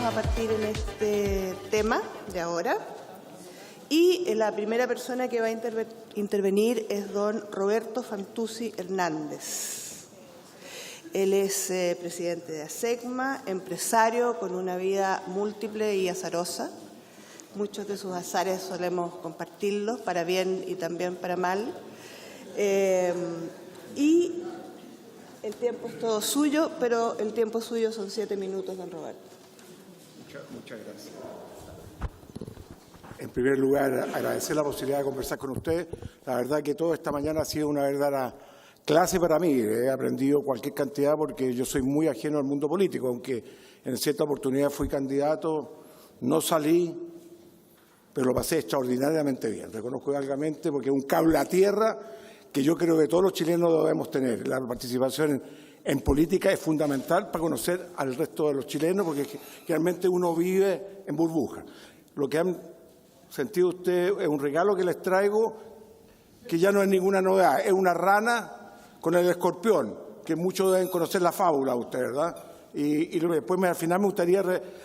a partir en este tema de ahora. Y la primera persona que va a intervenir es don Roberto Fantuzzi Hernández. Él es presidente de ASECMA, empresario con una vida múltiple y azarosa. Muchos de sus azares solemos compartirlos, para bien y también para mal. Y el tiempo es todo suyo, pero el tiempo suyo son 7 minutos, don Roberto. Muchas gracias. En primer lugar, agradecer la posibilidad de conversar con usted. La verdad que toda esta mañana ha sido una verdadera clase para mí. He aprendido cualquier cantidad porque yo soy muy ajeno al mundo político, aunque en cierta oportunidad fui candidato, no salí, pero lo pasé extraordinariamente bien. Reconozco largamente porque es un cable a tierra que yo creo que todos los chilenos debemos tener. La participación en política es fundamental para conocer al resto de los chilenos, porque realmente uno vive en burbuja. Lo que han sentido ustedes es un regalo que les traigo, que ya no es ninguna novedad. Es una rana con el escorpión, que muchos deben conocer la fábula, usted, ¿verdad? Y después al final me gustaría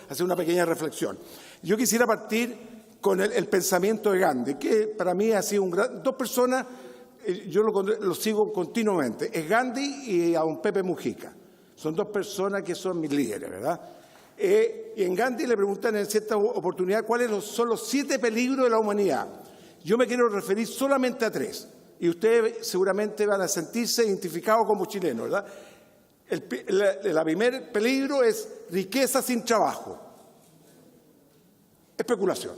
hacer una pequeña reflexión. Yo quisiera partir con el pensamiento de Gandhi, que para mí ha sido un gran... Dos personas... Yo lo sigo continuamente. Es Gandhi y a don Pepe Mujica. Son dos personas que son mis líderes, ¿verdad? Y en Gandhi le preguntan en cierta oportunidad cuáles son los 7 peligros de la humanidad. Yo me quiero referir solamente a 3. Y ustedes seguramente van a sentirse identificados como chilenos, ¿verdad? El primer peligro es riqueza sin trabajo. Especulación.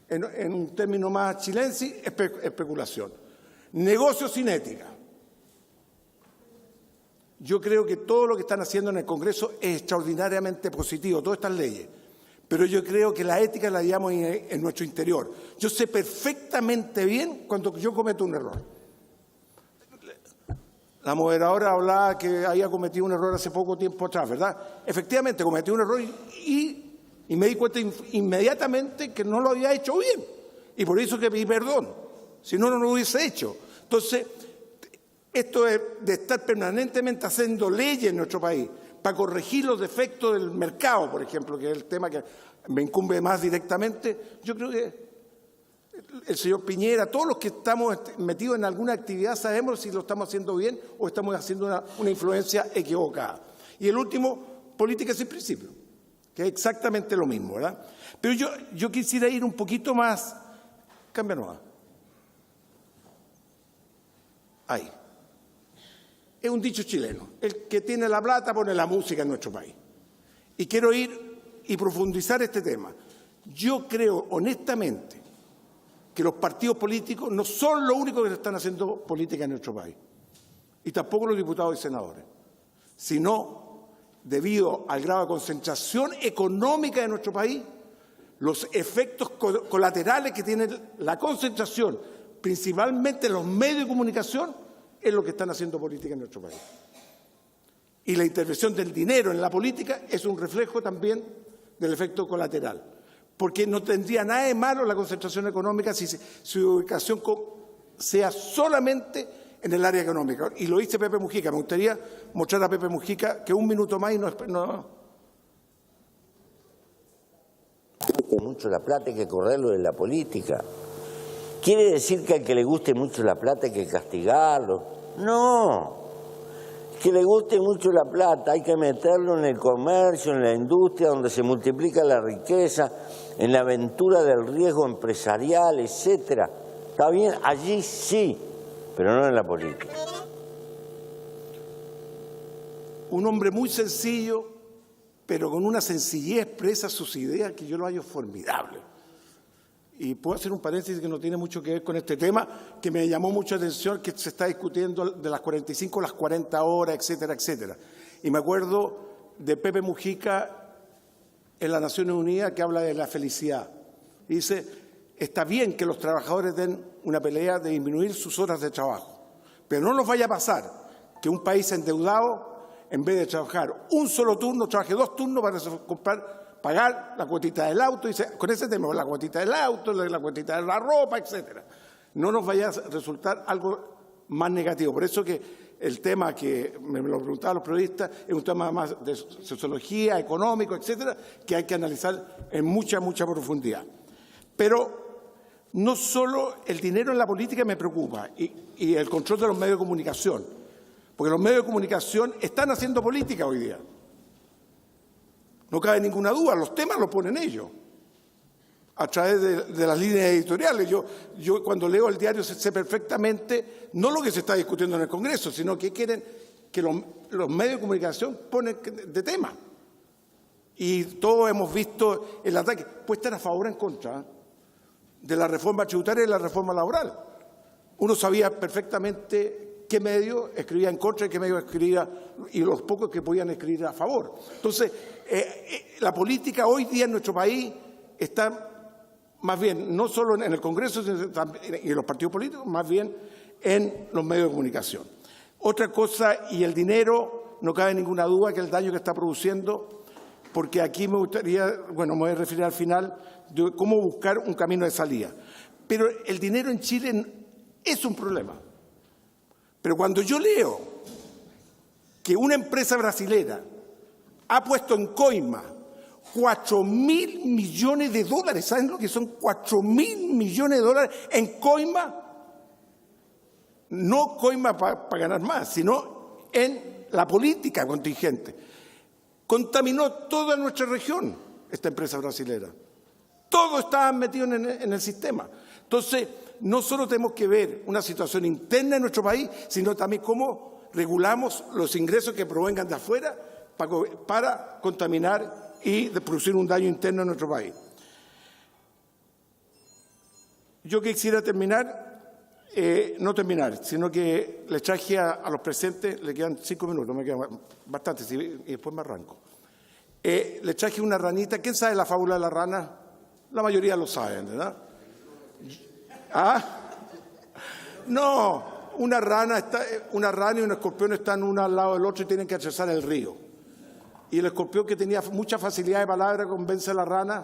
En un término más chilense, especulación. Negocio sin ética. Yo creo que todo lo que están haciendo en el Congreso es extraordinariamente positivo, todas estas leyes. Pero yo creo que la ética la llevamos en nuestro interior. Yo sé perfectamente bien cuando yo cometo un error. La moderadora hablaba que había cometido un error hace poco tiempo atrás, ¿verdad? Efectivamente, cometí un error y me di cuenta inmediatamente que no lo había hecho bien. Y por eso que pedí perdón. Si no, no lo hubiese hecho. Entonces, esto es de estar permanentemente haciendo leyes en nuestro país para corregir los defectos del mercado, por ejemplo, que es el tema que me incumbe más directamente. Yo creo que el señor Piñera, todos los que estamos metidos en alguna actividad, sabemos si lo estamos haciendo bien o estamos haciendo una influencia equivocada. Y el último, política sin principio, que es exactamente lo mismo, ¿verdad? Pero yo quisiera ir un poquito más. Cambia nueva. Ahí. Es un dicho chileno. El que tiene la plata pone la música en nuestro país. Y quiero ir y profundizar este tema. Yo creo honestamente que los partidos políticos no son los únicos que están haciendo política en nuestro país. Y tampoco los diputados y senadores. Sino, debido al grado de concentración económica de nuestro país, los efectos colaterales que tiene la concentración, principalmente los medios de comunicación, es lo que están haciendo política en nuestro país. Y la intervención del dinero en la política es un reflejo también del efecto colateral. Porque no tendría nada de malo la concentración económica si su ubicación sea solamente en el área económica. Y lo dice Pepe Mujica. Me gustaría mostrar a Pepe Mujica que un minuto más y no. Mucho la plata, hay que correrlo de la política. ¿Quiere decir que al que le guste mucho la plata hay que castigarlo? No. Que le guste mucho la plata hay que meterlo en el comercio, en la industria, donde se multiplica la riqueza, en la aventura del riesgo empresarial, etcétera. Está bien, allí sí, pero no en la política. Un hombre muy sencillo, pero con una sencillez expresa sus ideas que yo lo hallo formidable. Y puedo hacer un paréntesis que no tiene mucho que ver con este tema, que me llamó mucho la atención, que se está discutiendo de las 45 a las 40 horas, etcétera, etcétera. Y me acuerdo de Pepe Mujica en las Naciones Unidas, que habla de la felicidad. Y dice, está bien que los trabajadores den una pelea de disminuir sus horas de trabajo, pero no nos vaya a pasar que un país endeudado, en vez de trabajar un solo turno, trabaje 2 turnos para pagar la cuotita del auto, y con ese tema, la cuotita del auto, la cuotita de la ropa, etcétera. No nos vaya a resultar algo más negativo. Por eso que el tema que me lo preguntaban los periodistas es un tema más de sociología, económico, etcétera, que hay que analizar en mucha profundidad. Pero no solo el dinero en la política me preocupa y el control de los medios de comunicación, porque los medios de comunicación están haciendo política hoy día. No cabe ninguna duda, los temas los ponen ellos, a través de las líneas editoriales. Yo cuando leo el diario sé perfectamente no lo que se está discutiendo en el Congreso, sino que quieren que los medios de comunicación ponen de tema. Y todos hemos visto el ataque. Puede estar a favor o en contra de la reforma tributaria y la reforma laboral. Uno sabía perfectamente qué medio escribía en contra y qué medio escribía, y los pocos que podían escribir a favor. Entonces, la política hoy día en nuestro país está más bien, no solo en el Congreso y en los partidos políticos, más bien en los medios de comunicación. Otra cosa, y el dinero, no cabe ninguna duda que el daño que está produciendo, porque aquí me gustaría, bueno, me voy a referir al final, de cómo buscar un camino de salida. Pero el dinero en Chile es un problema. Pero cuando yo leo que una empresa brasilera ha puesto en coima 4.000 millones de dólares, ¿saben lo que son 4.000 millones de dólares en coima? No coima para ganar más, sino en la política contingente. Contaminó toda nuestra región esta empresa brasilera. Todos estaban metidos en el sistema. Entonces, no solo tenemos que ver una situación interna en nuestro país, sino también cómo regulamos los ingresos que provengan de afuera para contaminar y producir un daño interno en nuestro país. Yo quisiera terminar, no terminar, sino que les traje a los presentes, le quedan 5 minutos, me quedan bastante, y después me arranco. Les traje una ranita. ¿Quién sabe la fábula de la rana? La mayoría lo saben, ¿verdad? ¿Ah? No, una rana y un escorpión están uno al lado del otro y tienen que atravesar el río. Y el escorpión, que tenía mucha facilidad de palabra, convence a la rana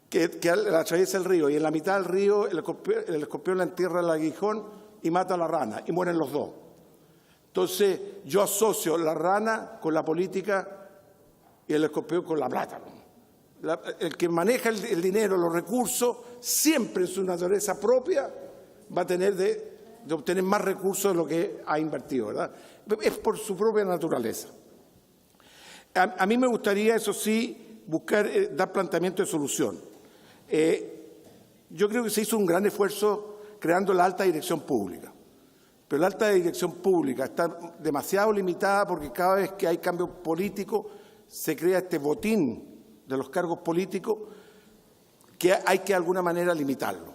que atraviesa el río. Y en la mitad del río el escorpión la entierra el aguijón y mata a la rana, y mueren los dos. Entonces yo asocio la rana con la política y el escorpión con la plata. El que maneja el dinero, los recursos, siempre en su naturaleza propia va a tener de obtener más recursos de lo que ha invertido, ¿verdad? Es por su propia naturaleza. A mí me gustaría, eso sí, buscar, dar planteamiento de solución. Yo creo que se hizo un gran esfuerzo creando la alta dirección pública, pero la alta dirección pública está demasiado limitada porque cada vez que hay cambio político se crea este botín de los cargos políticos que hay que de alguna manera limitarlo.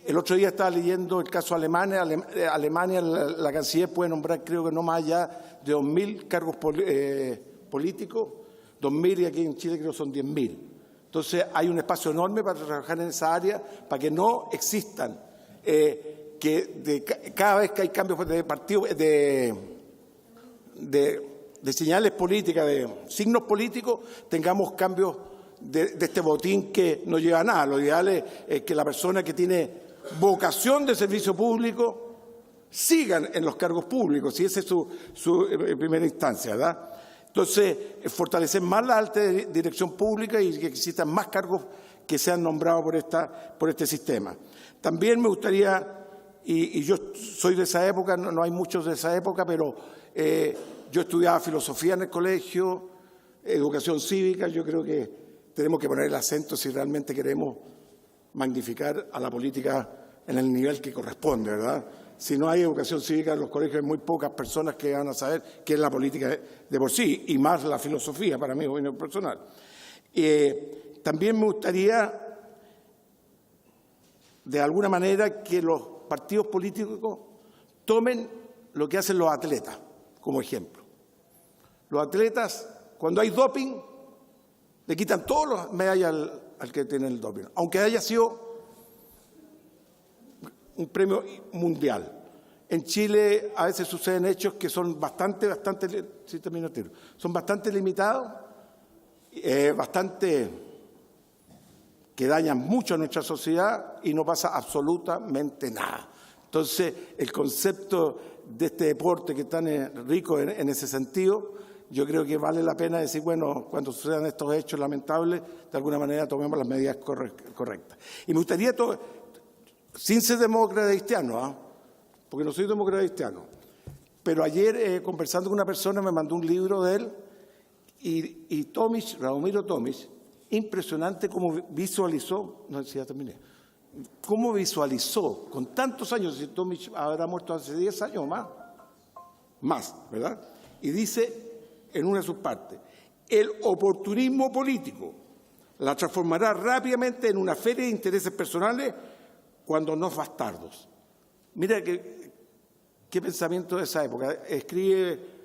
El otro día estaba leyendo el caso Alemania. Alemania, la canciller puede nombrar, creo que no más allá de 2.000 cargos políticos, 2.000, y aquí en Chile creo que son 10.000. Entonces hay un espacio enorme para trabajar en esa área, para que no existan, cada vez que hay cambios de partido, de señales políticas, de signos políticos, tengamos cambios de este botín que no lleva a nada. Lo ideal es que la persona que tiene vocación de servicio público sigan en los cargos públicos, y esa es su primera instancia, ¿verdad? Entonces, fortalecer más la alta dirección pública y que existan más cargos que sean nombrados por este sistema. También me gustaría, y yo soy de esa época, no hay muchos de esa época, pero yo estudiaba filosofía en el colegio, educación cívica. Yo creo que tenemos que poner el acento si realmente queremos magnificar a la política en el nivel que corresponde, ¿verdad? Si no hay educación cívica en los colegios, hay muy pocas personas que van a saber qué es la política de por sí, y más la filosofía, para mí, opinión personal. También me gustaría, de alguna manera, que los partidos políticos tomen lo que hacen los atletas como ejemplo. Los atletas, cuando hay doping, le quitan todas las medallas al que tiene el doping, aunque haya sido un premio mundial. En Chile a veces suceden hechos que son bastante limitados, que dañan mucho a nuestra sociedad, y no pasa absolutamente nada. Entonces, el concepto de este deporte que es tan rico en ese sentido, yo creo que vale la pena decir, bueno, cuando sucedan estos hechos lamentables, de alguna manera tomemos las medidas correctas. Y me gustaría, sin ser demócrata cristiano, porque no soy demócrata cristiano, pero ayer conversando con una persona me mandó un libro de él y Tomic, Radomiro Tomic, impresionante cómo visualizó, no sé si ya terminé, cómo visualizó con tantos años, si Tomic habrá muerto hace 10 años o más, ¿verdad? Y dice en una de sus partes, el oportunismo político la transformará rápidamente en una feria de intereses personales cuando no bastardos. Mira qué pensamiento de esa época. Escribe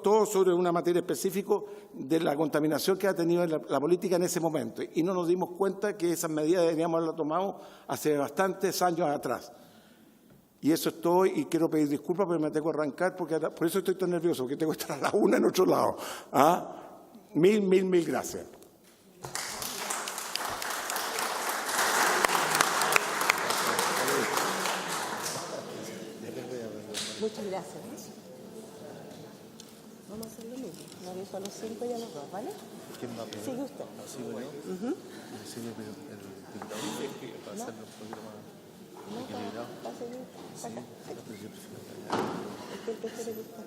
todo sobre una materia específica de la contaminación que ha tenido la política en ese momento. Y no nos dimos cuenta que esas medidas deberíamos haberlas tomado hace bastantes años atrás. Y eso es todo, y quiero pedir disculpas, pero me tengo que arrancar, porque por eso estoy tan nervioso, porque tengo que estar a la 1 en otro lado. Mil gracias. Muchas gracias. Vamos a hacer lo mismo. Me aviso a los 5 y a los 2, ¿vale? ¿Quién va primero? Sigue usted. ¿Sigo yo? Sí, pero el diputado dice que va a hacerlo un poquito más equilibrado. Va a seguir acá. Pero yo prefiero Es que él prefiere que usted.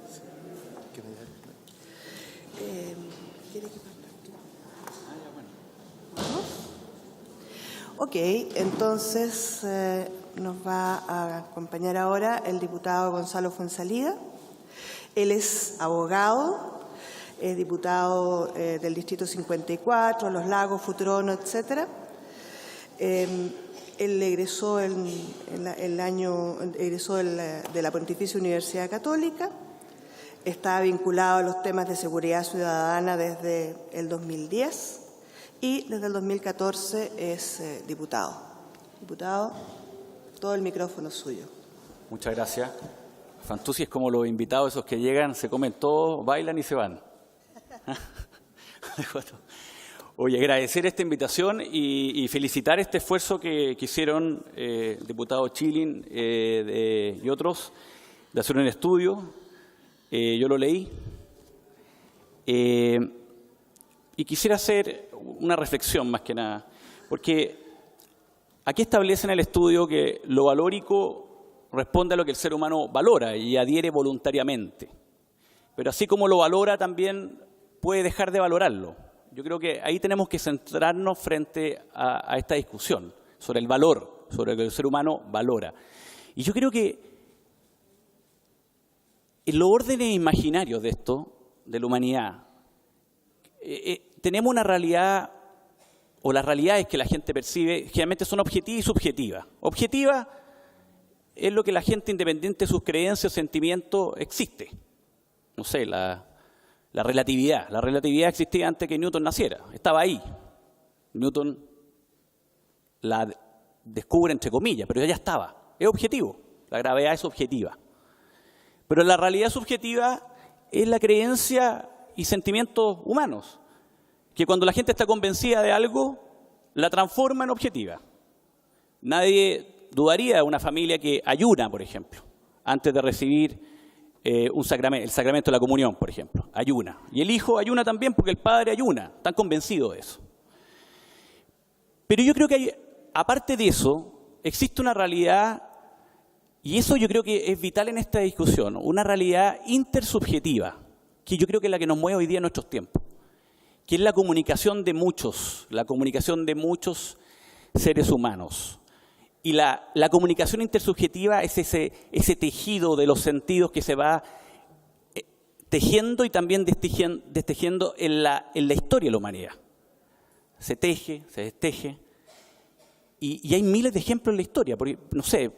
que me diga. ¿Quiere que parta tú? ¿Vamos? Ok, entonces nos va a acompañar ahora el diputado Gonzalo Fuenzalida. Él es abogado, es diputado del Distrito 54, Los Lagos, Futrono, etcétera. Él egresó egresó de la Pontificia Universidad Católica. Está vinculado a los temas de seguridad ciudadana desde el 2010 y desde el 2014 es diputado. Diputado, todo el micrófono es suyo. Muchas gracias. Fantuzzi es como los invitados, esos que llegan, se comen todo, bailan y se van. Oye, agradecer esta invitación y felicitar este esfuerzo que hicieron diputado Chilin y otros de hacer un estudio. Yo lo leí y quisiera hacer una reflexión más que nada, porque aquí establece en el estudio que lo valórico responde a lo que el ser humano valora y adhiere voluntariamente. Pero así como lo valora, también puede dejar de valorarlo. Yo creo que ahí tenemos que centrarnos frente a esta discusión sobre el valor, sobre lo que el ser humano valora. Y yo creo que en los órdenes imaginarios de esto, de la humanidad, tenemos una realidad, o las realidades que la gente percibe, generalmente son objetivas y subjetivas. Objetiva es lo que la gente, independiente de sus creencias o sentimientos, existe. No sé, la relatividad. La relatividad existía antes que Newton naciera. Estaba ahí. Newton la descubre entre comillas, pero ya estaba. Es objetivo. La gravedad es objetiva. Pero la realidad subjetiva es la creencia y sentimientos humanos, que cuando la gente está convencida de algo, la transforma en objetiva. Nadie dudaría de una familia que ayuna, por ejemplo, antes de recibir el sacramento de la comunión, por ejemplo. Ayuna. Y el hijo ayuna también porque el padre ayuna. Están convencidos de eso. Pero yo creo que aparte de eso, existe una realidad, y eso yo creo que es vital en esta discusión, una realidad intersubjetiva, que yo creo que es la que nos mueve hoy día en nuestros tiempos, que es la comunicación de muchos seres humanos. Y la comunicación intersubjetiva es ese tejido de los sentidos que se va tejiendo y también destejiendo en la historia de la humanidad. Se teje, se desteje. Y hay miles de ejemplos en la historia. Porque, no sé,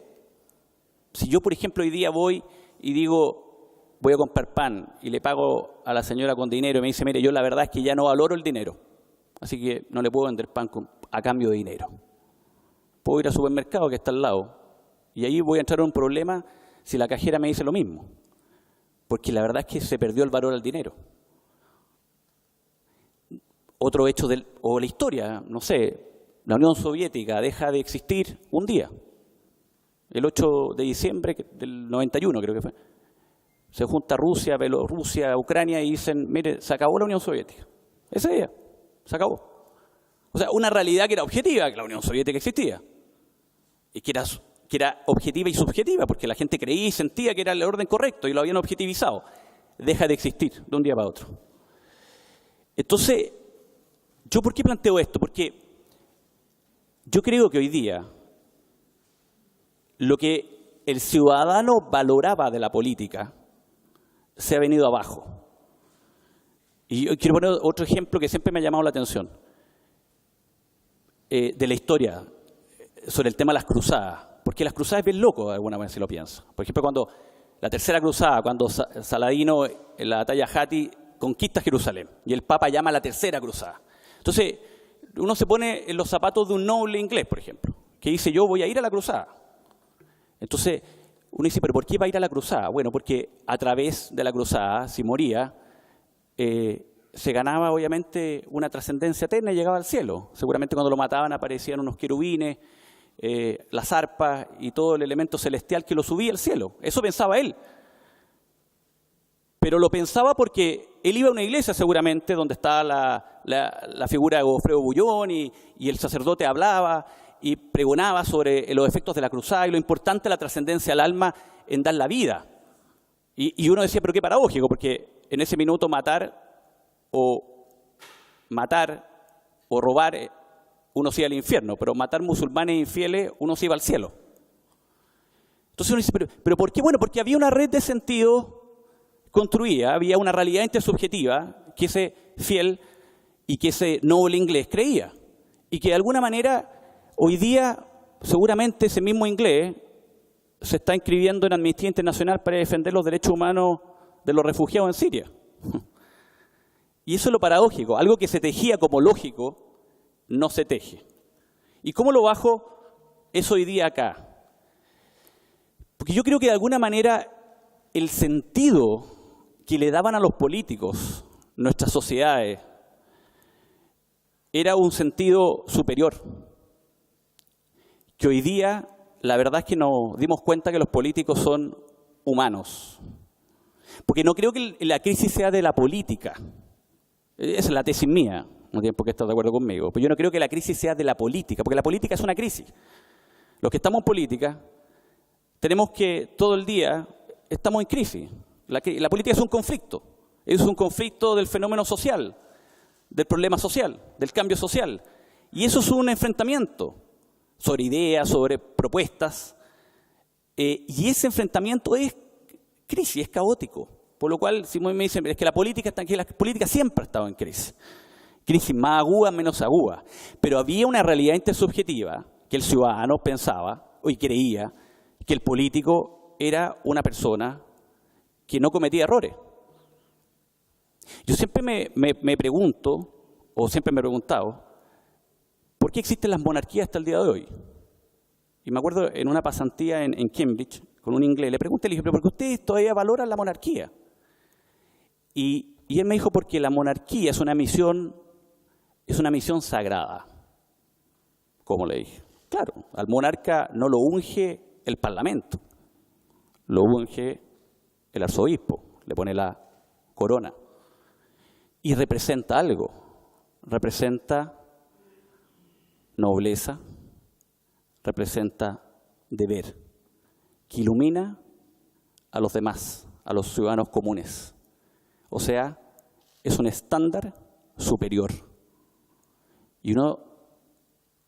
si yo, por ejemplo, hoy día voy y digo, voy a comprar pan y le pago a la señora con dinero y me dice, mire, yo la verdad es que ya no valoro el dinero, así que no le puedo vender pan a cambio de dinero. Puedo ir al supermercado que está al lado y ahí voy a entrar en un problema si la cajera me dice lo mismo, porque la verdad es que se perdió el valor al dinero. Otro hecho o la historia, no sé, la Unión Soviética deja de existir un día. el 8 de diciembre del 91 creo que fue. Se junta Rusia, Bielorrusia, Ucrania y dicen, mire, se acabó la Unión Soviética. Ese día, se acabó. O sea, una realidad que era objetiva, que la Unión Soviética existía. Y que era objetiva y subjetiva, porque la gente creía y sentía que era el orden correcto y lo habían objetivizado. Deja de existir de un día para otro. Entonces, ¿yo por qué planteo esto? Porque yo creo que hoy día lo que el ciudadano valoraba de la política se ha venido abajo. Y yo quiero poner otro ejemplo que siempre me ha llamado la atención de la historia sobre el tema de las cruzadas. Porque las cruzadas es bien loco, alguna vez si lo piensa. Por ejemplo, cuando la tercera cruzada, cuando Saladino en la batalla Hati conquista Jerusalén y el Papa llama a la tercera cruzada. Entonces, uno se pone en los zapatos de un noble inglés, por ejemplo, que dice, yo voy a ir a la cruzada. Entonces, uno dice, ¿pero por qué va a ir a la cruzada? Bueno, porque a través de la cruzada, si moría, se ganaba obviamente una trascendencia eterna y llegaba al cielo. Seguramente cuando lo mataban aparecían unos querubines, las arpas y todo el elemento celestial que lo subía al cielo. Eso pensaba él. Pero lo pensaba porque él iba a una iglesia seguramente donde estaba la figura de Godofredo Bullón y el sacerdote hablaba y pregonaba sobre los efectos de la cruzada y lo importante de la trascendencia al alma en dar la vida. Y uno decía, pero qué paradójico, porque en ese minuto matar o robar, uno se iba al infierno, pero matar musulmanes infieles, uno se iba al cielo. Entonces uno dice, pero ¿por qué? Bueno, porque había una red de sentido construida, había una realidad intersubjetiva que ese fiel y que ese noble inglés creía. Y que de alguna manera, hoy día, seguramente ese mismo inglés se está inscribiendo en Amnistía Internacional para defender los derechos humanos de los refugiados en Siria. Y eso es lo paradójico, algo que se tejía como lógico, no se teje. ¿Y cómo lo bajo es hoy día acá? Porque yo creo que de alguna manera el sentido que le daban a los políticos nuestras sociedades era un sentido superior. Que hoy día la verdad es que nos dimos cuenta que los políticos son humanos. Porque no creo que la crisis sea de la política. Esa es la tesis mía, no tienen por qué estar de acuerdo conmigo. Pero yo no creo que la crisis sea de la política, porque la política es una crisis. Los que estamos en política tenemos que todo el día estamos en crisis. La política es un conflicto del fenómeno social, del problema social, del cambio social. Y eso es un enfrentamiento sobre ideas, sobre propuestas. Y ese enfrentamiento es crisis, es caótico. Por lo cual, si me dicen, es que la política siempre ha estado en crisis. Crisis más aguda, menos aguda. Pero había una realidad intersubjetiva que el ciudadano pensaba y creía que el político era una persona que no cometía errores. Yo siempre me pregunto, o siempre me he preguntado, ¿por qué existen las monarquías hasta el día de hoy? Y me acuerdo en una pasantía en Cambridge, con un inglés, le pregunté, le dije, ¿pero por qué ustedes todavía valoran la monarquía? Y él me dijo, porque la monarquía es una misión sagrada. ¿Cómo le dije? Claro, al monarca no lo unge el parlamento, lo unge el arzobispo, le pone la corona. Y representa algo, representa nobleza, representa deber, que ilumina a los demás, a los ciudadanos comunes. O sea, es un estándar superior. Y yo no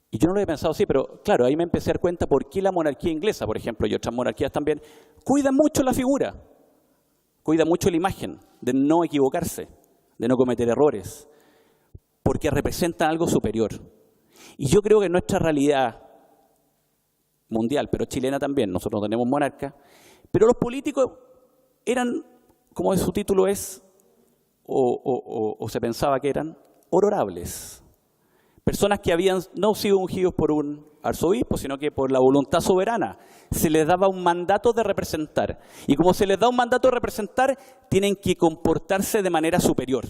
lo había pensado así, pero claro, ahí me empecé a dar cuenta por qué la monarquía inglesa, por ejemplo, y otras monarquías también, cuidan mucho la figura, cuidan mucho la imagen, de no equivocarse, de no cometer errores, porque representan algo superior. Y yo creo que en nuestra realidad mundial, pero chilena también, nosotros no tenemos monarca, pero los políticos eran, como su título es, o se pensaba que eran, honorables. Personas que habían no sido ungidos por un arzobispo, sino que por la voluntad soberana. Se les daba un mandato de representar. Y como se les da un mandato de representar, tienen que comportarse de manera superior.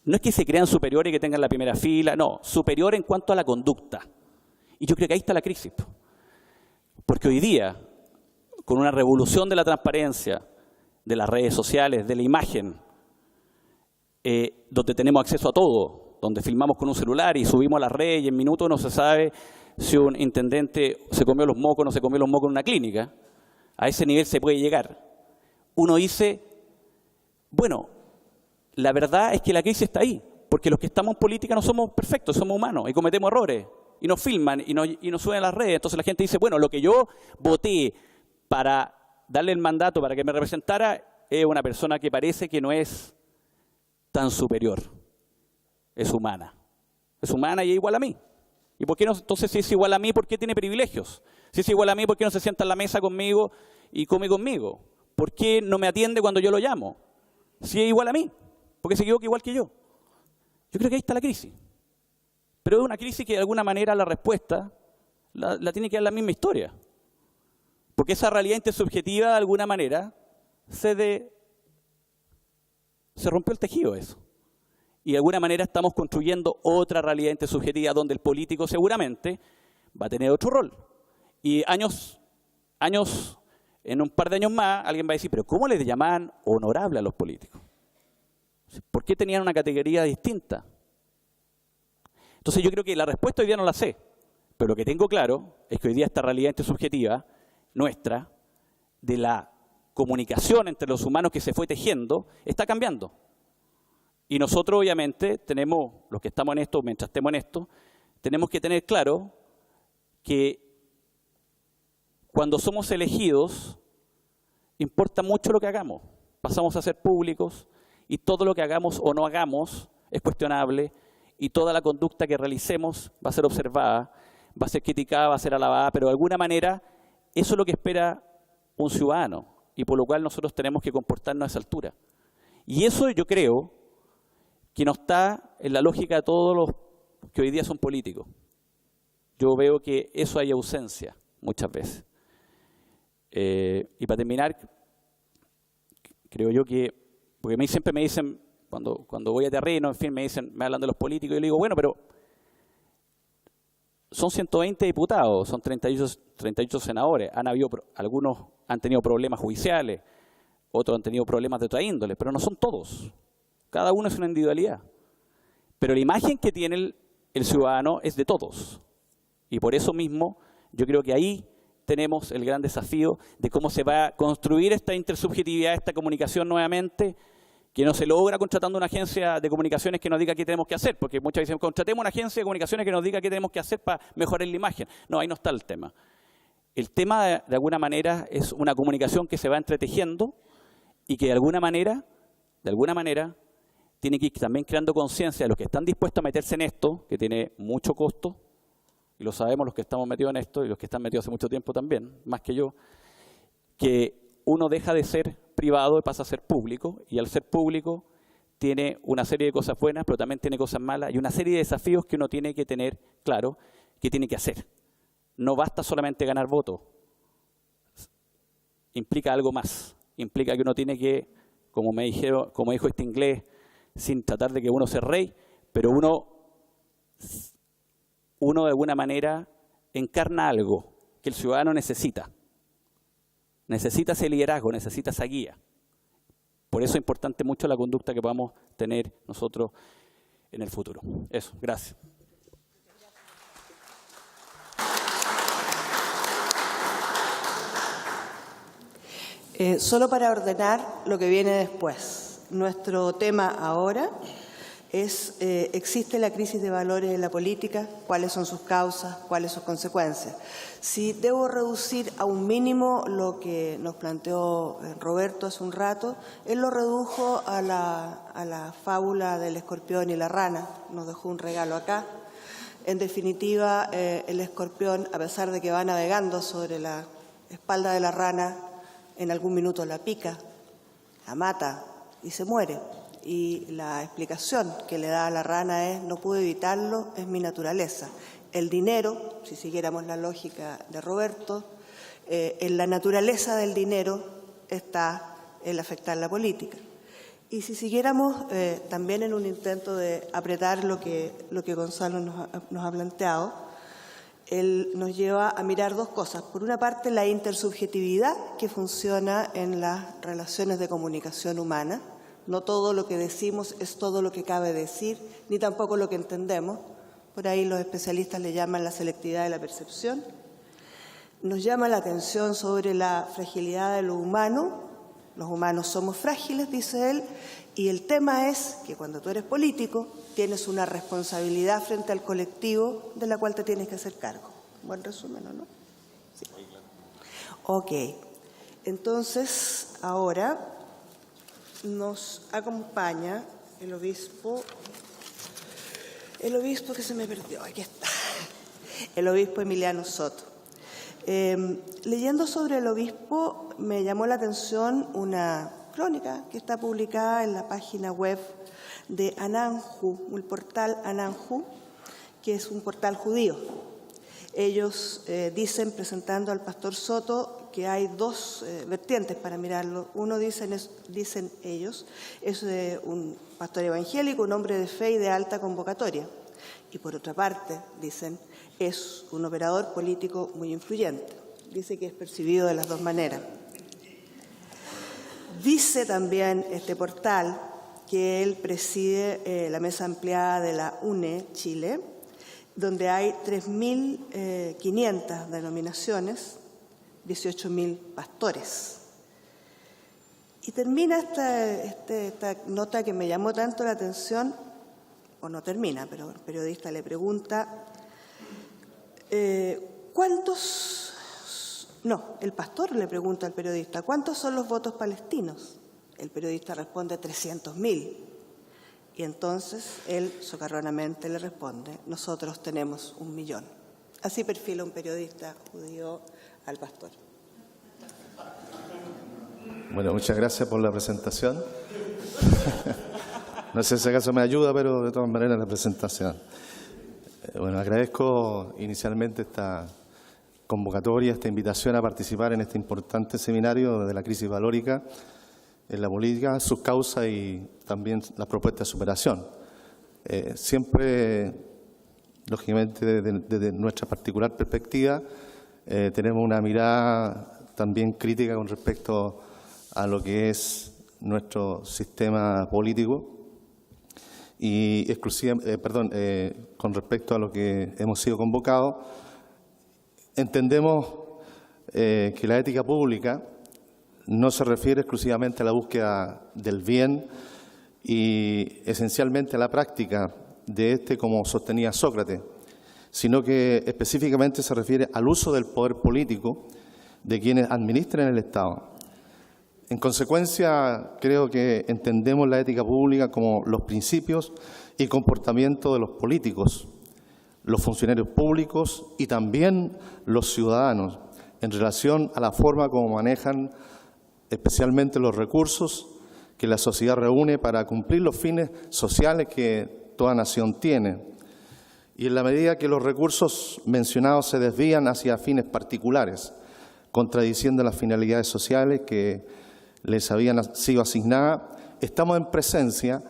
No es que se crean superiores y que tengan la primera fila, no, superior en cuanto a la conducta. Y yo creo que ahí está la crisis. Porque hoy día, con una revolución de la transparencia, de las redes sociales, de la imagen, donde tenemos acceso a todo, donde filmamos con un celular y subimos a las redes y en minutos no se sabe si un intendente se comió los mocos o no se comió los mocos en una clínica, a ese nivel se puede llegar. Uno dice, bueno, la verdad es que la crisis está ahí, porque los que estamos en política no somos perfectos, somos humanos y cometemos errores, y nos filman y nos suben a las redes. Entonces la gente dice, bueno, lo que yo voté para darle el mandato para que me representara es una persona que parece que no es tan superior, es humana y es igual a mí. ¿Y por qué no? Entonces, si es igual a mí, ¿por qué tiene privilegios? Si es igual a mí, ¿por qué no se sienta en la mesa conmigo y come conmigo? ¿Por qué no me atiende cuando yo lo llamo? Si es igual a mí, porque se equivoca igual que yo. Yo creo que ahí está la crisis. Pero es una crisis que de alguna manera la respuesta la tiene que dar la misma historia. Porque esa realidad intersubjetiva de alguna manera se rompió el tejido eso. Y de alguna manera estamos construyendo otra realidad intersubjetiva donde el político seguramente va a tener otro rol. Y en un par de años más, alguien va a decir, pero ¿cómo les llamaban honorable a los políticos? ¿Por qué tenían una categoría distinta? Entonces yo creo que la respuesta hoy día no la sé, pero lo que tengo claro es que hoy día esta realidad intersubjetiva nuestra, de la comunicación entre los humanos que se fue tejiendo, está cambiando. Y nosotros obviamente tenemos, los que estamos en esto, mientras estemos en esto, tenemos que tener claro que cuando somos elegidos, importa mucho lo que hagamos. Pasamos a ser públicos y todo lo que hagamos o no hagamos es cuestionable y toda la conducta que realicemos va a ser observada, va a ser criticada, va a ser alabada, pero de alguna manera eso es lo que espera un ciudadano y por lo cual nosotros tenemos que comportarnos a esa altura. Y eso yo creo que no está en la lógica de todos los que hoy día son políticos. Yo veo que eso hay ausencia muchas veces. Y para terminar, creo yo que, porque a mí siempre me dicen, cuando voy a terreno, en fin, me hablan de los políticos, y yo le digo, bueno, pero son 120 diputados, son 38 senadores, algunos han tenido problemas judiciales, otros han tenido problemas de otra índole, pero no son todos. Cada uno es una individualidad. Pero la imagen que tiene el ciudadano es de todos. Y por eso mismo, yo creo que ahí tenemos el gran desafío de cómo se va a construir esta intersubjetividad, esta comunicación nuevamente, que no se logra contratando una agencia de comunicaciones que nos diga qué tenemos que hacer, porque muchas veces contratemos una agencia de comunicaciones que nos diga qué tenemos que hacer para mejorar la imagen. No, ahí no está el tema. El tema, de alguna manera, es una comunicación que se va entretejiendo y que de alguna manera, tiene que ir también creando conciencia de los que están dispuestos a meterse en esto, que tiene mucho costo, y lo sabemos los que estamos metidos en esto y los que están metidos hace mucho tiempo también, más que yo, que uno deja de ser privado y pasa a ser público, y al ser público tiene una serie de cosas buenas, pero también tiene cosas malas, y una serie de desafíos que uno tiene que tener claro que tiene que hacer. No basta solamente ganar votos, implica algo más, implica que uno tiene que, como dijo este inglés, sin tratar de que uno sea rey, pero uno de alguna manera encarna algo que el ciudadano necesita. Necesita ese liderazgo, necesita esa guía. Por eso es importante mucho la conducta que podamos tener nosotros en el futuro. Eso, gracias. Solo para ordenar lo que viene después. Nuestro tema ahora es, ¿existe la crisis de valores en la política? ¿Cuáles son sus causas? ¿Cuáles sus consecuencias? Si debo reducir a un mínimo lo que nos planteó Roberto hace un rato, él lo redujo a la fábula del escorpión y la rana, nos dejó un regalo acá. En definitiva, el escorpión, a pesar de que va navegando sobre la espalda de la rana, en algún minuto la pica, la mata y se muere. Y la explicación que le da a la rana es, no pude evitarlo, es mi naturaleza. El dinero, si siguiéramos la lógica de Roberto, en la naturaleza del dinero está el afectar la política. Y si siguiéramos también en un intento de apretar lo que Gonzalo nos ha planteado, él nos lleva a mirar dos cosas. Por una parte, la intersubjetividad que funciona en las relaciones de comunicación humana. No todo lo que decimos es todo lo que cabe decir, ni tampoco lo que entendemos. Por ahí los especialistas le llaman la selectividad de la percepción. Nos llama la atención sobre la fragilidad de lo humano. Los humanos somos frágiles, dice él, y el tema es que cuando tú eres político tienes una responsabilidad frente al colectivo de la cual te tienes que hacer cargo. Buen resumen, ¿o no? Sí. Ok. Entonces, ahora nos acompaña el obispo que se me perdió, aquí está, el obispo Emiliano Soto. Leyendo sobre el obispo me llamó la atención una crónica que está publicada en la página web de Ananju, el portal Ananju, que es un portal judío. Ellos dicen, presentando al pastor Soto, que hay dos vertientes para mirarlo. Uno, dicen ellos, es un pastor evangélico, un hombre de fe y de alta convocatoria. Y por otra parte, dicen, es un operador político muy influyente. Dice que es percibido de las dos maneras. Dice también este portal que él preside la mesa ampliada de la UNE Chile, donde hay 3.500 denominaciones, 18.000 pastores. Y termina esta nota que me llamó tanto la atención, o no termina, pero el periodista le pregunta, el pastor le pregunta al periodista, ¿cuántos son los votos palestinos? El periodista responde 300.000. Y entonces él socarronamente le responde, nosotros tenemos 1 millón. Así perfila un periodista judío al pastor. Bueno, muchas gracias por la presentación. No sé si acaso me ayuda, pero de todas maneras la presentación. Bueno, agradezco inicialmente esta convocatoria, esta invitación a participar en este importante seminario de la crisis valórica en la política, sus causas y también las propuestas de superación. Siempre, lógicamente, desde nuestra particular perspectiva, tenemos una mirada también crítica con respecto a lo que es nuestro sistema político y con respecto a lo que hemos sido convocados. Entendemos que la ética pública no se refiere exclusivamente a la búsqueda del bien y esencialmente a la práctica de este, como sostenía Sócrates, sino que específicamente se refiere al uso del poder político de quienes administran el Estado. En consecuencia, creo que entendemos la ética pública como los principios y comportamientos de los políticos, los funcionarios públicos y también los ciudadanos en relación a la forma como manejan especialmente los recursos que la sociedad reúne para cumplir los fines sociales que toda nación tiene. Y en la medida que los recursos mencionados se desvían hacia fines particulares, contradiciendo las finalidades sociales que les habían sido asignadas, estamos en presencia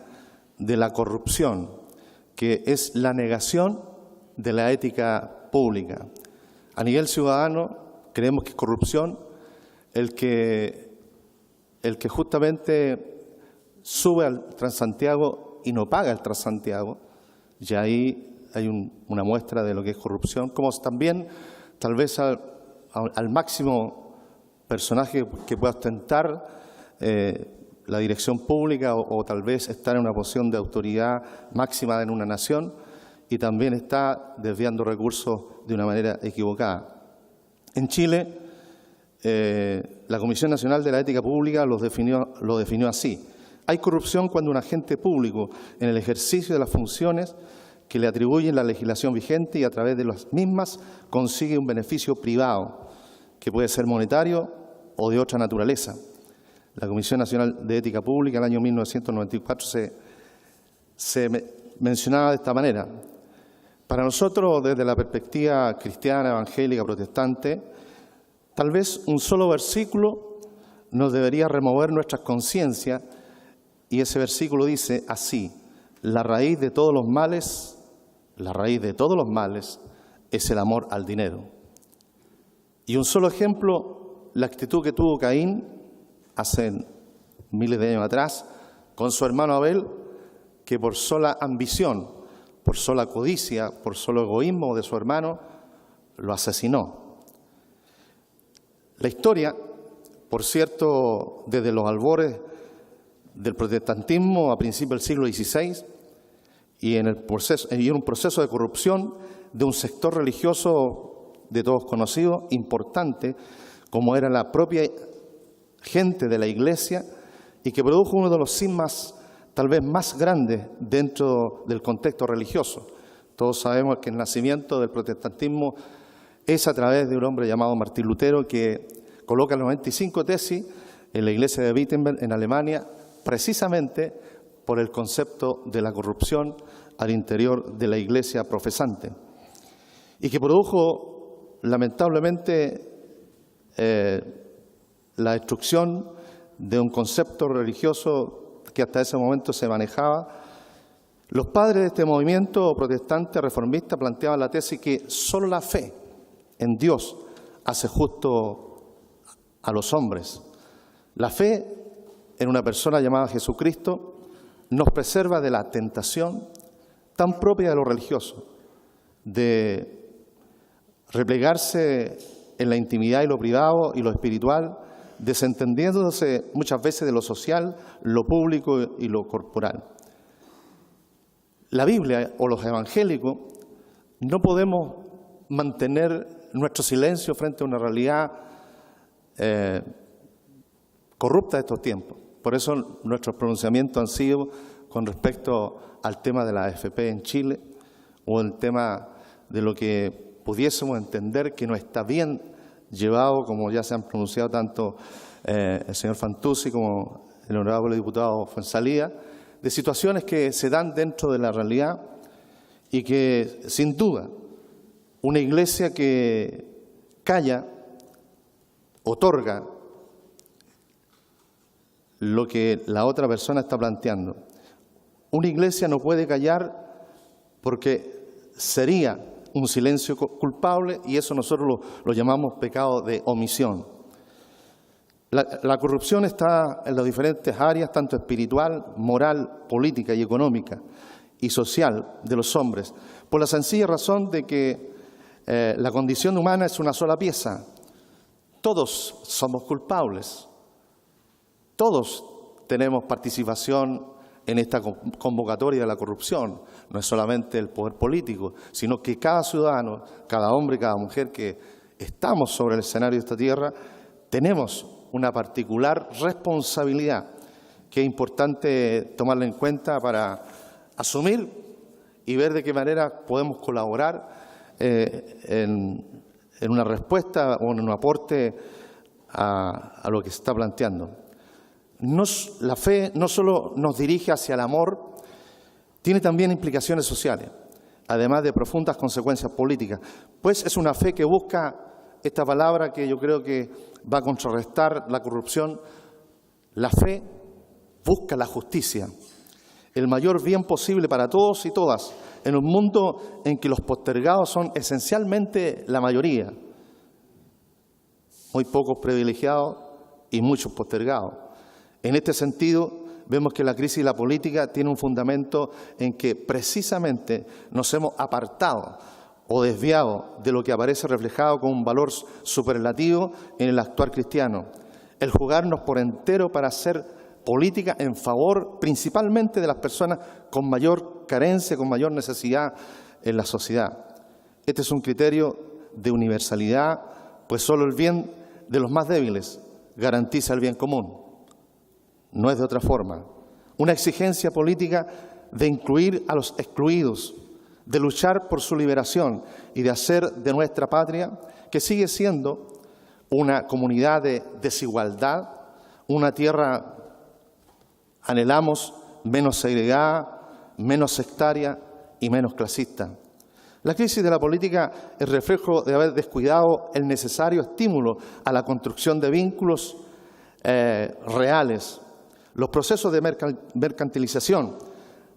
de la corrupción, que es la negación de la ética pública. A nivel ciudadano, creemos que es corrupción el que justamente sube al Transantiago y no paga el Transantiago, y ahí hay una muestra de lo que es corrupción, como también tal vez al máximo personaje que pueda ostentar la dirección pública o tal vez estar en una posición de autoridad máxima en una nación y también está desviando recursos de una manera equivocada. En Chile, la Comisión Nacional de la Ética Pública lo definió así. Hay corrupción cuando un agente público, en el ejercicio de las funciones que le atribuyen la legislación vigente y a través de las mismas, consigue un beneficio privado, que puede ser monetario o de otra naturaleza. La Comisión Nacional de Ética Pública, en el año 1994, se mencionaba de esta manera. Para nosotros, desde la perspectiva cristiana, evangélica, protestante, tal vez un solo versículo nos debería remover nuestras conciencias, y ese versículo dice así: la raíz de todos los males es el amor al dinero. Y un solo ejemplo, la actitud que tuvo Caín hace miles de años atrás con su hermano Abel, que por sola ambición, por sola codicia, por solo egoísmo de su hermano, lo asesinó. La historia, por cierto, desde los albores del protestantismo a principios del siglo XVI y en un proceso de corrupción de un sector religioso de todos conocido, importante, como era la propia gente de la Iglesia, y que produjo uno de los cismas tal vez más grandes dentro del contexto religioso. Todos sabemos que el nacimiento del protestantismo es a través de un hombre llamado Martín Lutero, que coloca 95 tesis en la iglesia de Wittenberg, en Alemania, precisamente por el concepto de la corrupción al interior de la iglesia profesante, y que produjo lamentablemente la destrucción de un concepto religioso que hasta ese momento se manejaba. Los padres de este movimiento protestante reformista planteaban la tesis que solo la fe en Dios hace justo a los hombres. La fe en una persona llamada Jesucristo nos preserva de la tentación tan propia de lo religioso, de replegarse en la intimidad y lo privado y lo espiritual, desentendiéndose muchas veces de lo social, lo público y lo corporal. La Biblia o los evangélicos no podemos mantener nuestro silencio frente a una realidad corrupta de estos tiempos. Por eso nuestros pronunciamientos han sido con respecto al tema de la AFP en Chile o el tema de lo que pudiésemos entender que no está bien llevado, como ya se han pronunciado tanto el señor Fantuzzi como el honorable diputado Fuenzalía, de situaciones que se dan dentro de la realidad y que, sin duda, una iglesia que calla, otorga lo que la otra persona está planteando. Una iglesia no puede callar porque sería un silencio culpable, y eso nosotros lo llamamos pecado de omisión. La corrupción está en las diferentes áreas, tanto espiritual, moral, política y económica y social de los hombres, por la sencilla razón de que la condición humana es una sola pieza. Todos somos culpables, todos tenemos participación en esta convocatoria de la corrupción. No es solamente el poder político, sino que cada ciudadano, cada hombre, cada mujer que estamos sobre el escenario de esta tierra, tenemos una particular responsabilidad que es importante tomarla en cuenta para asumir y ver de qué manera podemos colaborar en una respuesta o en un aporte a lo que se está planteando. La fe no solo nos dirige hacia el amor, tiene también implicaciones sociales, además de profundas consecuencias políticas, pues es una fe que busca esta palabra que yo creo que va a contrarrestar la corrupción. La fe busca la justicia, el mayor bien posible para todos y todas, en un mundo en que los postergados son esencialmente la mayoría, muy pocos privilegiados y muchos postergados. En este sentido, vemos que la crisis de la política tiene un fundamento en que precisamente nos hemos apartado o desviado de lo que aparece reflejado como un valor superlativo en el actuar cristiano, el jugarnos por entero para hacer política en favor principalmente de las personas con mayor carencia, con mayor necesidad en la sociedad. Este es un criterio de universalidad, pues solo el bien de los más débiles garantiza el bien común. No es de otra forma. Una exigencia política de incluir a los excluidos, de luchar por su liberación y de hacer de nuestra patria, que sigue siendo una comunidad de desigualdad, una tierra, anhelamos, menos segregada, menos sectaria y menos clasista. La crisis de la política es reflejo de haber descuidado el necesario estímulo a la construcción de vínculos reales. Los procesos de mercantilización,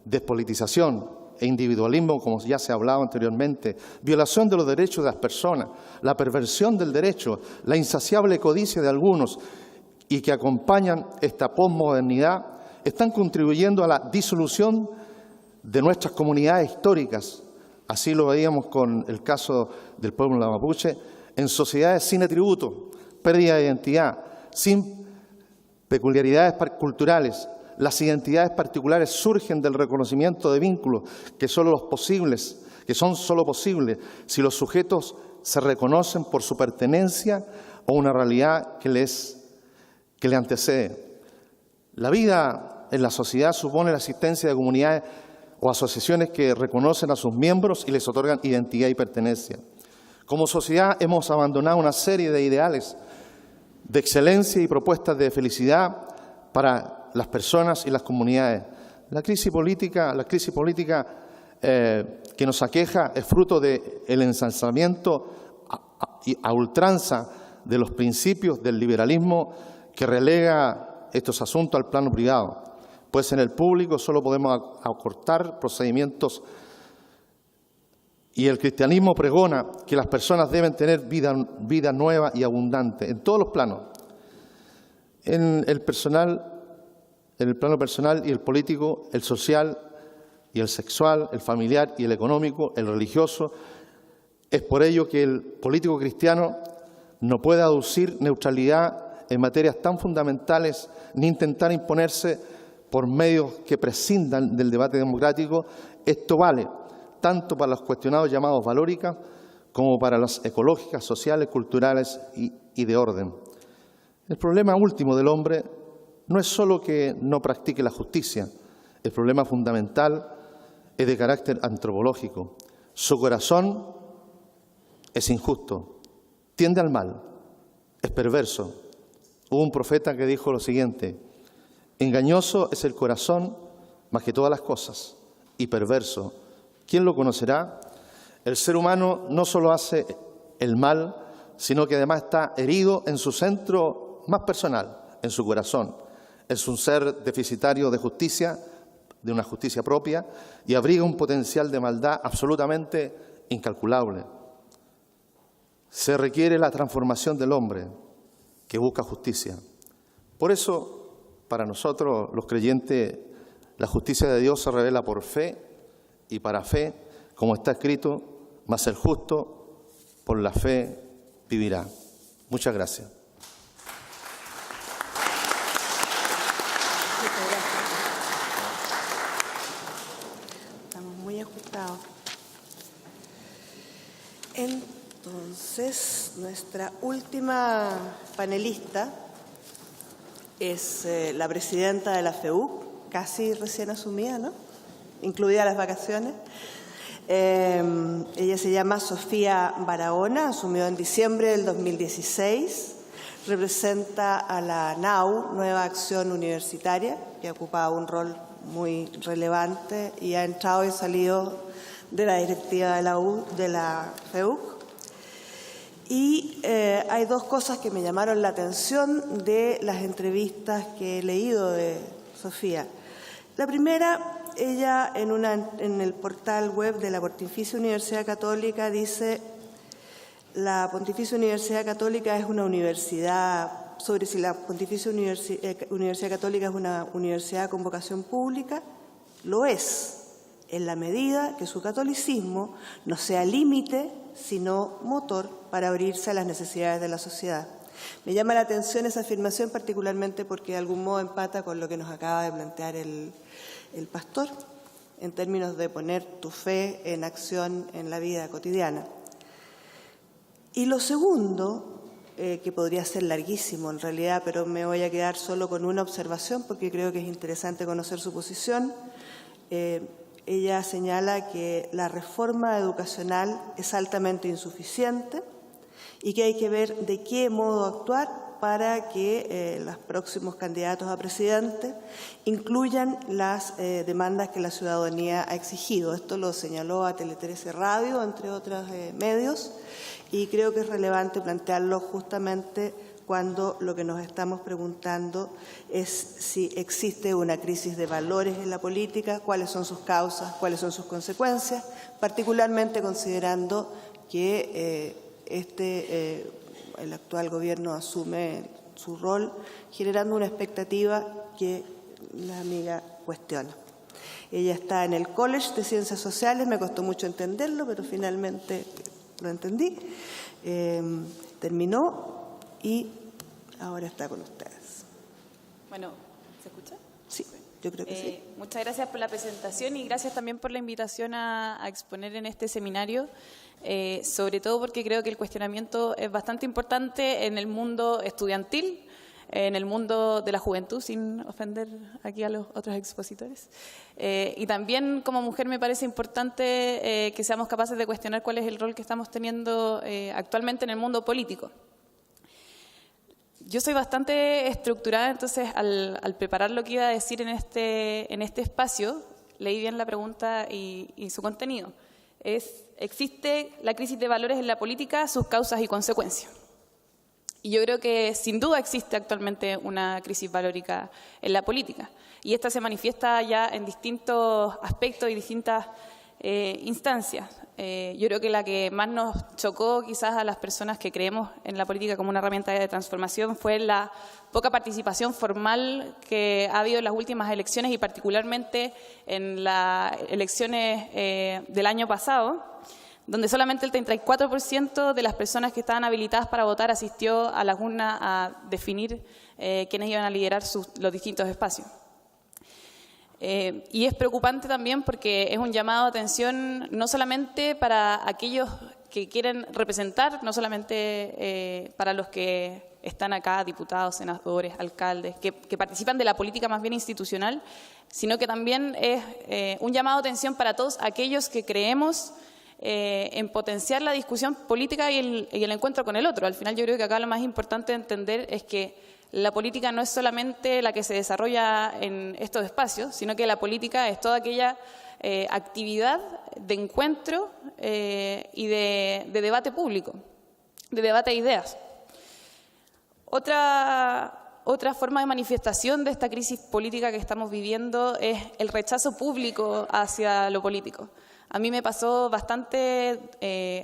despolitización e individualismo, como ya se ha hablado anteriormente, violación de los derechos de las personas, la perversión del derecho, la insaciable codicia de algunos y que acompañan esta posmodernidad, están contribuyendo a la disolución de nuestras comunidades históricas. Así lo veíamos con el caso del pueblo mapuche, en sociedades sin atributos, pérdida de identidad, sin peculiaridades culturales. Las identidades particulares surgen del reconocimiento de vínculos que son solo posibles si los sujetos se reconocen por su pertenencia a una realidad que le antecede. La vida en la sociedad supone la existencia de comunidades o asociaciones que reconocen a sus miembros y les otorgan identidad y pertenencia. Como sociedad hemos abandonado una serie de ideales de excelencia y propuestas de felicidad para las personas y las comunidades. La crisis política que nos aqueja es fruto del ensalzamiento a ultranza de los principios del liberalismo que relega estos asuntos al plano privado, pues en el público solo podemos acortar procedimientos y el cristianismo pregona que las personas deben tener vida nueva y abundante en todos los planos, en el plano personal y el político, el social y el sexual, el familiar y el económico, el religioso. Es por ello que el político cristiano no puede aducir neutralidad en materias tan fundamentales ni intentar imponerse por medios que prescindan del debate democrático. Esto vale tanto para los cuestionados llamados valóricas como para las ecológicas, sociales, culturales y de orden. El problema último del hombre no es solo que no practique la justicia, el problema fundamental es de carácter antropológico. Su corazón es injusto, tiende al mal, es perverso. Hubo un profeta que dijo lo siguiente: engañoso es el corazón más que todas las cosas y perverso. ¿Quién lo conocerá? El ser humano no solo hace el mal, sino que además está herido en su centro más personal, en su corazón. Es un ser deficitario de justicia, de una justicia propia, y abriga un potencial de maldad absolutamente incalculable. Se requiere la transformación del hombre que busca justicia. Por eso, para nosotros, los creyentes, la justicia de Dios se revela por fe y para fe, como está escrito, mas el justo por la fe vivirá. Muchas gracias. Estamos muy ajustados. Entonces, nuestra última panelista es la presidenta de la FEUC, casi recién asumida, ¿no? Incluidas las vacaciones. Ella se llama Sofía Barahona, asumió en diciembre del 2016, representa a la NAU, Nueva Acción Universitaria, que ha ocupado un rol muy relevante y ha entrado y salido de la directiva de la FEUC. Y hay dos cosas que me llamaron la atención de las entrevistas que he leído de Sofía. La primera, ella en el portal web de la Pontificia Universidad Católica dice: la Pontificia Universidad Católica es una universidad, sobre si la Pontificia Universidad Católica es una universidad con vocación pública, lo es, en la medida que su catolicismo no sea límite, sino motor para abrirse a las necesidades de la sociedad. Me llama la atención esa afirmación particularmente porque de algún modo empata con lo que nos acaba de plantear el pastor, en términos de poner tu fe en acción en la vida cotidiana. Y lo segundo, que podría ser larguísimo en realidad, pero me voy a quedar solo con una observación porque creo que es interesante conocer su posición. Ella señala que la reforma educacional es altamente insuficiente y que hay que ver de qué modo actuar para que los próximos candidatos a presidente incluyan las demandas que la ciudadanía ha exigido. Esto lo señaló a Tele 13 Radio, entre otros medios, y creo que es relevante plantearlo justamente cuando lo que nos estamos preguntando es si existe una crisis de valores en la política, cuáles son sus causas, cuáles son sus consecuencias, particularmente considerando que el actual gobierno asume su rol generando una expectativa que la amiga cuestiona. Ella está en el College de Ciencias Sociales, me costó mucho entenderlo, pero finalmente lo entendí. Terminó y ahora está con ustedes. Bueno, ¿se escucha? Sí, yo creo que sí. Muchas gracias por la presentación y gracias también por la invitación a exponer en este seminario, sobre todo porque creo que el cuestionamiento es bastante importante en el mundo estudiantil, en el mundo de la juventud, sin ofender aquí a los otros expositores. Y también como mujer me parece importante que seamos capaces de cuestionar cuál es el rol que estamos teniendo actualmente en el mundo político. Yo soy bastante estructurada, entonces al preparar lo que iba a decir en este espacio, leí bien la pregunta y su contenido. ¿Existe la crisis de valores en la política, sus causas y consecuencias? Y yo creo que sin duda existe actualmente una crisis valórica en la política. Y esta se manifiesta ya en distintos aspectos y distintas instancias. Yo creo que la que más nos chocó quizás a las personas que creemos en la política como una herramienta de transformación fue la poca participación formal que ha habido en las últimas elecciones y particularmente en las elecciones del año pasado, donde solamente el 34% de las personas que estaban habilitadas para votar asistió a las urnas a definir quiénes iban a liderar los distintos espacios. Y es preocupante también porque es un llamado de atención no solamente para aquellos que quieren representar, no solamente para los que están acá, diputados, senadores, alcaldes, que participan de la política más bien institucional, sino que también es un llamado de atención para todos aquellos que creemos en potenciar la discusión política y el encuentro con el otro. Al final yo creo que acá lo más importante de entender es que la política no es solamente la que se desarrolla en estos espacios, sino que la política es toda aquella actividad de encuentro y de debate público, de debate de ideas. Otra forma de manifestación de esta crisis política que estamos viviendo es el rechazo público hacia lo político. A mí me pasó bastante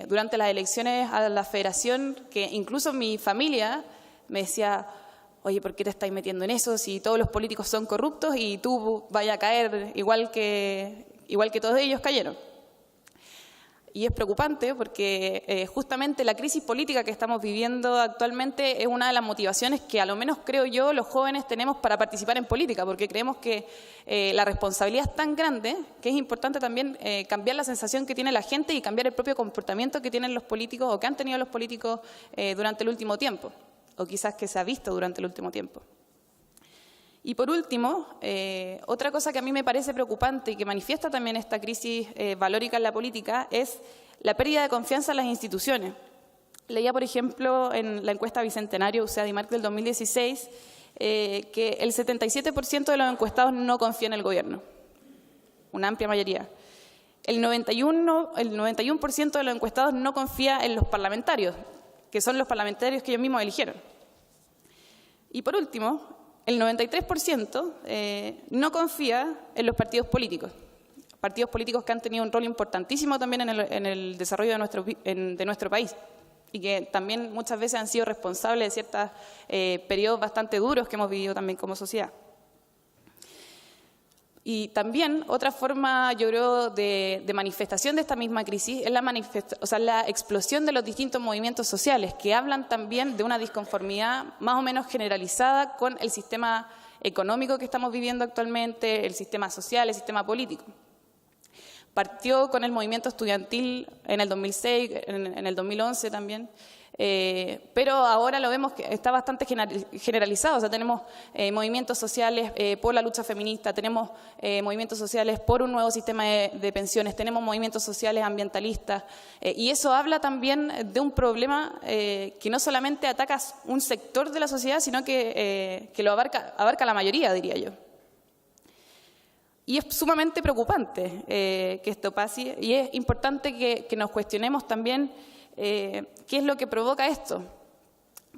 durante las elecciones a la federación que incluso mi familia me decía: oye, ¿por qué te estás metiendo en eso si todos los políticos son corruptos y tú vayas a caer igual que todos ellos cayeron? Y es preocupante porque justamente la crisis política que estamos viviendo actualmente es una de las motivaciones que a lo menos creo yo los jóvenes tenemos para participar en política, porque creemos que la responsabilidad es tan grande que es importante también cambiar la sensación que tiene la gente y cambiar el propio comportamiento que tienen los políticos o que han tenido los políticos durante el último tiempo, o quizás que se ha visto durante el último tiempo. Y por último, otra cosa que a mí me parece preocupante y que manifiesta también esta crisis valórica en la política es la pérdida de confianza en las instituciones. Leía, por ejemplo, en la encuesta Bicentenario UCEA-Dimarc del 2016 que el 77% de los encuestados no confía en el gobierno, una amplia mayoría. El 91% de los encuestados no confía en los parlamentarios, que son los parlamentarios que ellos mismos eligieron. Y por último, el 93% no confía en los partidos políticos que han tenido un rol importantísimo también en el desarrollo de nuestro país y que también muchas veces han sido responsables de ciertos periodos bastante duros que hemos vivido también como sociedad. Y también otra forma, yo creo, de manifestación de esta misma crisis es la explosión de los distintos movimientos sociales que hablan también de una disconformidad más o menos generalizada con el sistema económico que estamos viviendo actualmente, el sistema social, el sistema político. Partió con el movimiento estudiantil en el 2006, en el 2011 también, pero ahora lo vemos que está bastante generalizado. O sea, tenemos movimientos sociales por la lucha feminista, tenemos movimientos sociales por un nuevo sistema de pensiones, tenemos movimientos sociales ambientalistas, y eso habla también de un problema que no solamente ataca un sector de la sociedad, sino que lo abarca la mayoría, diría yo. Y es sumamente preocupante que esto pase, y es importante que nos cuestionemos también qué es lo que provoca esto.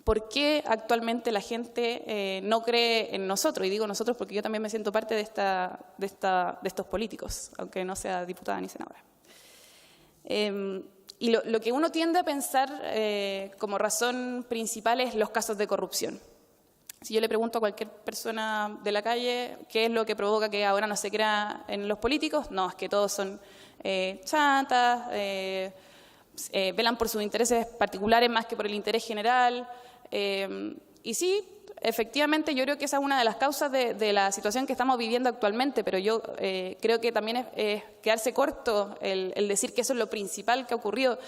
¿por qué actualmente la gente no cree en nosotros? Y digo nosotros porque yo también me siento parte de estos políticos, aunque no sea diputada ni senadora. Y lo que uno tiende a pensar como razón principal es los casos de corrupción. Si yo le pregunto a cualquier persona de la calle qué es lo que provoca que ahora no se crea en los políticos, no, es que todos son chantas, velan por sus intereses particulares más que por el interés general. Y sí, efectivamente yo creo que esa es una de las causas de la situación que estamos viviendo actualmente, pero yo creo que también es quedarse corto el decir que eso es lo principal que ha ocurrido,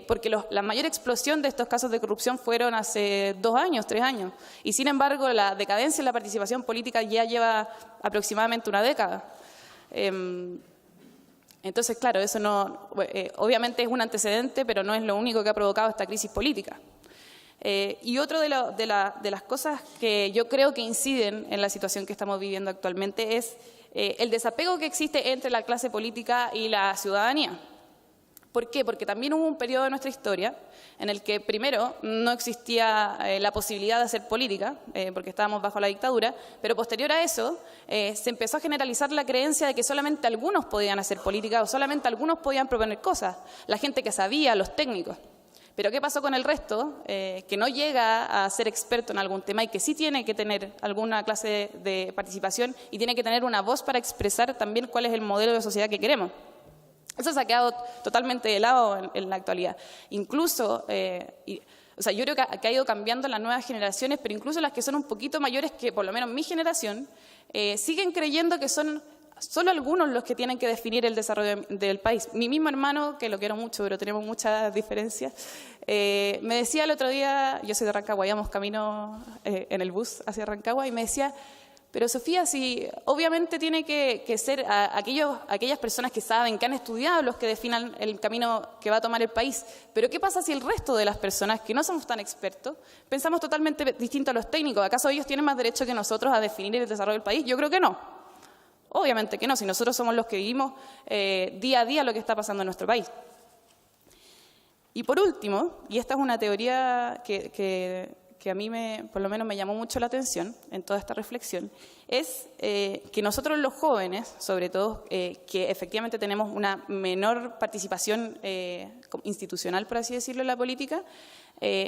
porque la mayor explosión de estos casos de corrupción fueron hace 2 años, 3 años, y sin embargo la decadencia en la participación política ya lleva aproximadamente una década. Entonces, claro, eso no, obviamente es un antecedente, pero no es lo único que ha provocado esta crisis política. Y otro de las cosas que yo creo que inciden en la situación que estamos viviendo actualmente es el desapego que existe entre la clase política y la ciudadanía. ¿Por qué? Porque también hubo un periodo de nuestra historia en el que primero no existía la posibilidad de hacer política, porque estábamos bajo la dictadura, pero posterior a eso se empezó a generalizar la creencia de que solamente algunos podían hacer política o solamente algunos podían proponer cosas, la gente que sabía, los técnicos. Pero ¿qué pasó con el resto? Que no llega a ser experto en algún tema y que sí tiene que tener alguna clase de participación y tiene que tener una voz para expresar también cuál es el modelo de sociedad que queremos. Eso se ha quedado totalmente de lado en la actualidad. Incluso, yo creo que ha ido cambiando en las nuevas generaciones, pero incluso las que son un poquito mayores que por lo menos mi generación, siguen creyendo que son solo algunos los que tienen que definir el desarrollo del país. Mi mismo hermano, que lo quiero mucho, pero tenemos muchas diferencias, me decía el otro día, yo soy de Rancagua, íbamos camino en el bus hacia Rancagua, y me decía, pero Sofía, si obviamente tiene que ser aquellas personas que saben, que han estudiado, los que definan el camino que va a tomar el país, pero ¿qué pasa si el resto de las personas que no somos tan expertos pensamos totalmente distinto a los técnicos? ¿Acaso ellos tienen más derecho que nosotros a definir el desarrollo del país? Yo creo que no. Obviamente que no, si nosotros somos los que vivimos día a día lo que está pasando en nuestro país. Y por último, y esta es una teoría que a mí por lo menos me llamó mucho la atención en toda esta reflexión, es que nosotros los jóvenes, sobre todo, que efectivamente tenemos una menor participación institucional, por así decirlo, en la política,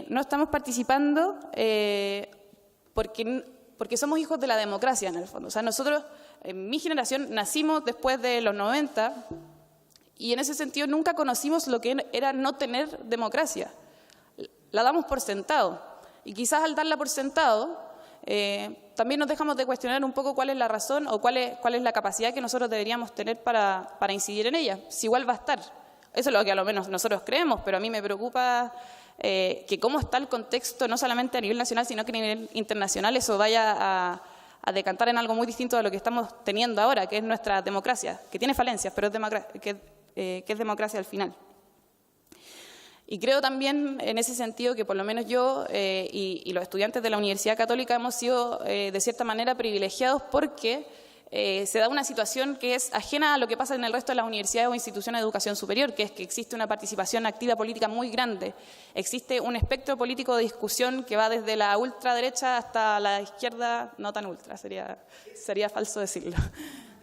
no estamos participando porque somos hijos de la democracia, en el fondo. O sea, nosotros, en mi generación, nacimos después de los 90 y en ese sentido nunca conocimos lo que era no tener democracia. La damos por sentado. Y quizás al darla por sentado, también nos dejamos de cuestionar un poco cuál es la razón o cuál es la capacidad que nosotros deberíamos tener para incidir en ella. Si igual va a estar. Eso es lo que a lo menos nosotros creemos, pero a mí me preocupa que cómo está el contexto, no solamente a nivel nacional, sino que a nivel internacional, eso vaya a decantar en algo muy distinto de lo que estamos teniendo ahora, que es nuestra democracia, que tiene falencias, pero que es democracia al final. Y creo también en ese sentido que por lo menos yo y los estudiantes de la Universidad Católica hemos sido de cierta manera privilegiados porque se da una situación que es ajena a lo que pasa en el resto de las universidades o instituciones de educación superior, que es que existe una participación activa política muy grande, existe un espectro político de discusión que va desde la ultraderecha hasta la izquierda, no tan ultra, sería falso decirlo.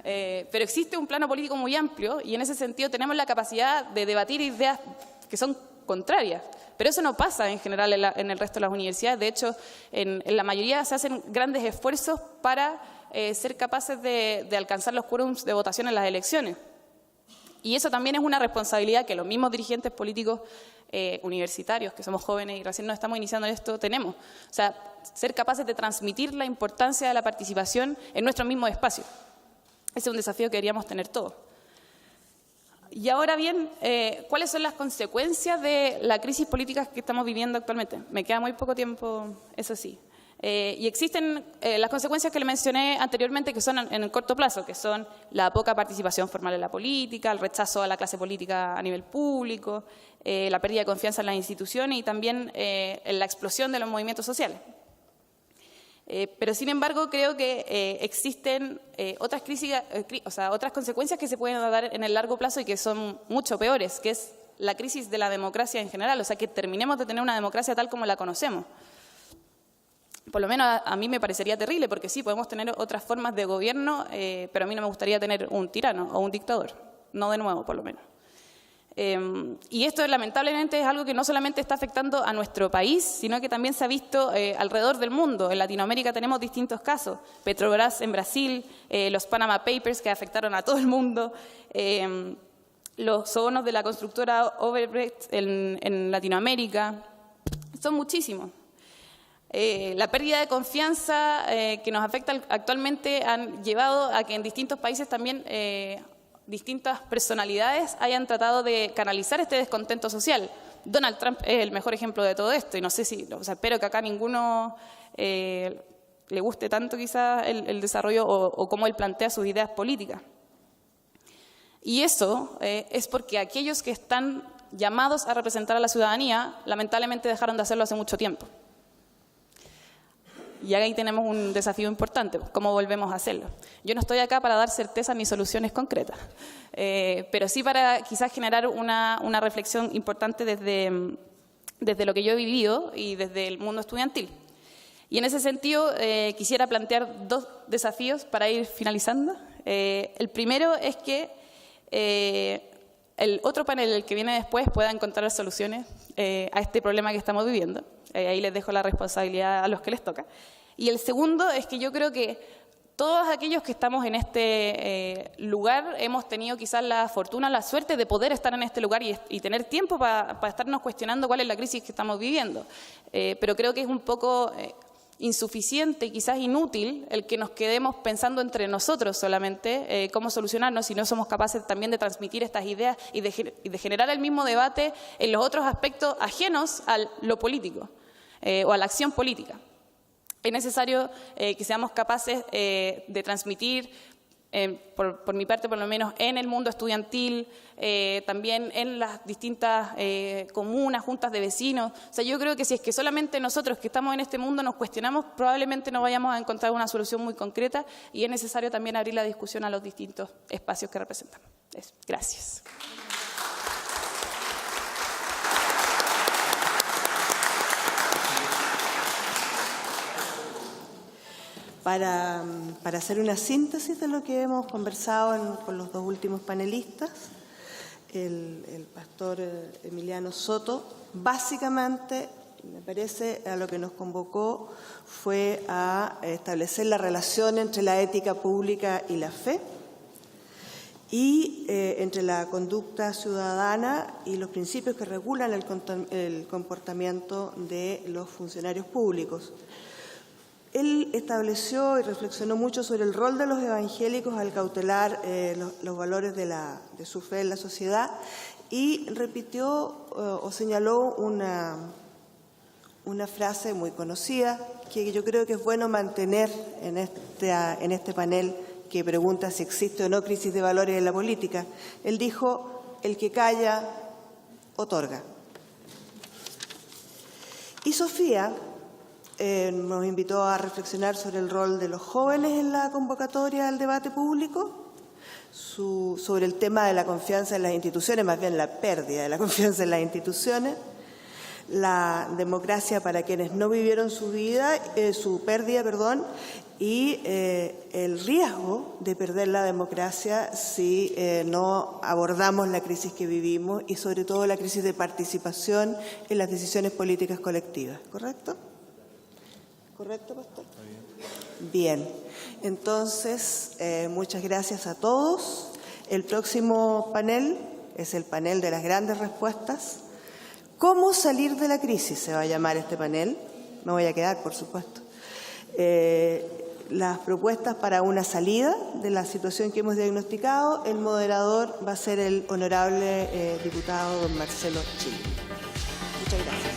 Pero existe un plano político muy amplio y en ese sentido tenemos la capacidad de debatir ideas que son contrarias. Pero eso no pasa en general en el resto de las universidades. De hecho, en la mayoría se hacen grandes esfuerzos para ser capaces de alcanzar los quórums de votación en las elecciones. Y eso también es una responsabilidad que los mismos dirigentes políticos universitarios, que somos jóvenes y recién nos estamos iniciando en esto, tenemos. O sea, ser capaces de transmitir la importancia de la participación en nuestro mismo espacio. Ese es un desafío que deberíamos tener todos. Y ahora bien, ¿cuáles son las consecuencias de la crisis política que estamos viviendo actualmente? Me queda muy poco tiempo, eso sí. Y existen las consecuencias que le mencioné anteriormente, que son en el corto plazo, que son la poca participación formal en la política, el rechazo a la clase política a nivel público, la pérdida de confianza en las instituciones y también la explosión de los movimientos sociales. Pero sin embargo creo que existen otras crisis, otras consecuencias que se pueden dar en el largo plazo y que son mucho peores, que es la crisis de la democracia en general, o sea que terminemos de tener una democracia tal como la conocemos. por lo menos a mí me parecería terrible, porque sí, podemos tener otras formas de gobierno, pero a mí no me gustaría tener un tirano o un dictador, no de nuevo por lo menos. Y esto lamentablemente es algo que no solamente está afectando a nuestro país, sino que también se ha visto alrededor del mundo. En Latinoamérica tenemos distintos casos. Petrobras en Brasil, los Panama Papers que afectaron a todo el mundo, los sobornos de la constructora Odebrecht en Latinoamérica. Son muchísimos. La pérdida de confianza que nos afecta actualmente han llevado a que en distintos países también distintas personalidades hayan tratado de canalizar este descontento social. Donald Trump es el mejor ejemplo de todo esto y no sé si, espero que acá ninguno le guste tanto quizás el desarrollo o cómo él plantea sus ideas políticas. Y eso es porque aquellos que están llamados a representar a la ciudadanía lamentablemente dejaron de hacerlo hace mucho tiempo. Y ahí tenemos un desafío importante, ¿cómo volvemos a hacerlo? Yo no estoy acá para dar certezas ni soluciones concretas, pero sí para quizás generar una reflexión importante desde lo que yo he vivido y desde el mundo estudiantil. Y en ese sentido quisiera plantear dos desafíos para ir finalizando. El primero es que el otro panel, el que viene después, pueda encontrar soluciones a este problema que estamos viviendo. Ahí les dejo la responsabilidad a los que les toca. Y el segundo es que yo creo que todos aquellos que estamos en este lugar hemos tenido quizás la fortuna, la suerte de poder estar en este lugar y tener tiempo para estarnos cuestionando cuál es la crisis que estamos viviendo. Pero creo que es un poco insuficiente y quizás inútil el que nos quedemos pensando entre nosotros solamente cómo solucionarnos si no somos capaces también de transmitir estas ideas y de generar el mismo debate en los otros aspectos ajenos a lo político o a la acción política. Es necesario que seamos capaces de transmitir, por mi parte por lo menos, en el mundo estudiantil, también en las distintas comunas, juntas de vecinos. O sea, yo creo que si es que solamente nosotros que estamos en este mundo nos cuestionamos, probablemente no vayamos a encontrar una solución muy concreta y es necesario también abrir la discusión a los distintos espacios que representamos. Gracias. Para hacer una síntesis de lo que hemos conversado con los dos últimos panelistas, el pastor Emiliano Soto, básicamente, me parece, a lo que nos convocó fue a establecer la relación entre la ética pública y la fe y entre la conducta ciudadana y los principios que regulan el comportamiento de los funcionarios públicos. Él estableció y reflexionó mucho sobre el rol de los evangélicos al cautelar los valores de su fe en la sociedad y repitió o señaló una frase muy conocida que yo creo que es bueno mantener en este panel que pregunta si existe o no crisis de valores en la política. Él dijo, el que calla, otorga. Y Sofía nos invitó a reflexionar sobre el rol de los jóvenes en la convocatoria al debate público, sobre el tema de la confianza en las instituciones, más bien la pérdida de la confianza en las instituciones, la democracia para quienes no vivieron su pérdida, y el riesgo de perder la democracia si no abordamos la crisis que vivimos y sobre todo la crisis de participación en las decisiones políticas colectivas. ¿Correcto? ¿Correcto, pastor? Bien. Entonces, muchas gracias a todos. El próximo panel es el panel de las grandes respuestas. ¿Cómo salir de la crisis? Se va a llamar este panel. Me voy a quedar, por supuesto. Las propuestas para una salida de la situación que hemos diagnosticado. El moderador va a ser el honorable diputado don Marcelo Chile. Muchas gracias.